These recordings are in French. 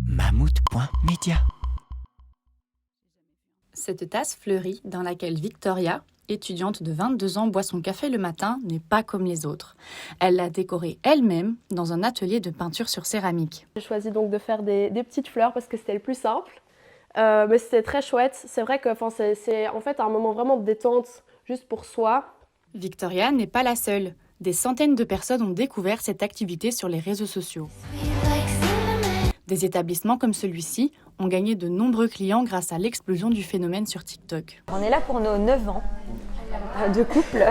Mammouth.media. Cette tasse fleurie dans laquelle Victoria, étudiante de 22 ans, boit son café le matin, n'est pas comme les autres. Elle l'a décorée elle-même dans un atelier de peinture sur céramique. J'ai choisi donc de faire des petites fleurs parce que c'était le plus simple. Mais c'était très chouette. C'est vrai que c'est en fait un moment vraiment de détente juste pour soi. Victoria n'est pas la seule. Des centaines de personnes ont découvert cette activité sur les réseaux sociaux. Des établissements comme celui-ci ont gagné de nombreux clients grâce à l'explosion du phénomène sur TikTok. On est là pour nos 9 ans de couple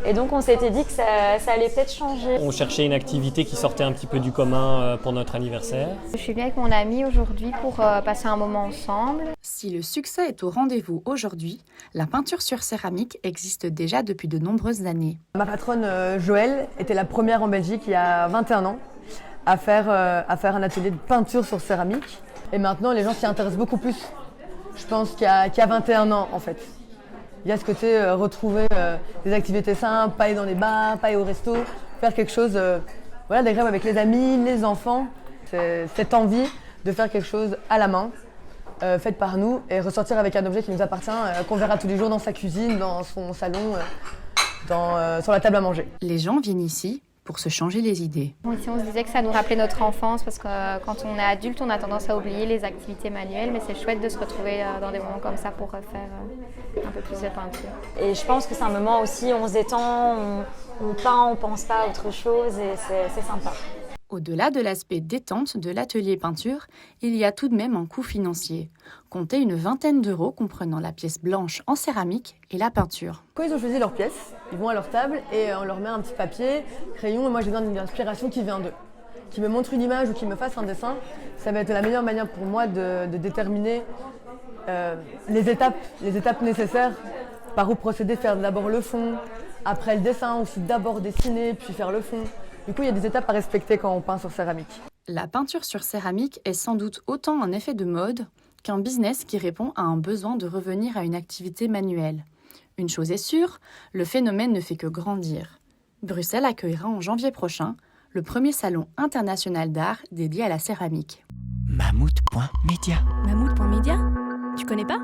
et donc on s'était dit que ça allait peut-être changer. On cherchait une activité qui sortait un petit peu du commun pour notre anniversaire. Je suis venue avec mon ami aujourd'hui pour passer un moment ensemble. Si le succès est au rendez-vous aujourd'hui, la peinture sur céramique existe déjà depuis de nombreuses années. Ma patronne Joëlle était la première en Belgique il y a 21 ans à faire un atelier de peinture sur céramique. Et maintenant, les gens s'y intéressent beaucoup plus. Je pense qu'il y a 21 ans, en fait. Il y a ce côté retrouver des activités simples, pas aller dans les bars, pas aller au resto, faire quelque chose d'agréable avec les amis, les enfants. C'est cette envie de faire quelque chose à la main, fait par nous, et ressortir avec un objet qui nous appartient, qu'on verra tous les jours dans sa cuisine, dans son salon, sur la table à manger. Les gens viennent ici pour se changer les idées. Bon, ici, on se disait que ça nous rappelait notre enfance parce que quand on est adulte, on a tendance à oublier les activités manuelles, mais c'est chouette de se retrouver dans des moments comme ça pour faire un peu plus de peinture. Et je pense que c'est un moment aussi où on se détend, on peint, on pense pas à autre chose et c'est sympa. Au-delà de l'aspect détente de l'atelier peinture, il y a tout de même un coût financier. Comptez une vingtaine d'euros comprenant la pièce blanche en céramique et la peinture. Quand ils ont choisi leur pièce, ils vont à leur table et on leur met un petit papier, crayon, et moi j'ai besoin d'une inspiration qui vient d'eux. Qui me montre une image ou qui me fasse un dessin, ça va être la meilleure manière pour moi de déterminer les étapes nécessaires, par où procéder, faire d'abord le fond, après le dessin, aussi d'abord dessiner, puis faire le fond. Du coup, il y a des étapes à respecter quand on peint sur céramique. La peinture sur céramique est sans doute autant un effet de mode qu'un business qui répond à un besoin de revenir à une activité manuelle. Une chose est sûre, le phénomène ne fait que grandir. Bruxelles accueillera en janvier prochain le premier salon international d'art dédié à la céramique. Mammouth.media. Mammouth.media ? Tu connais pas ?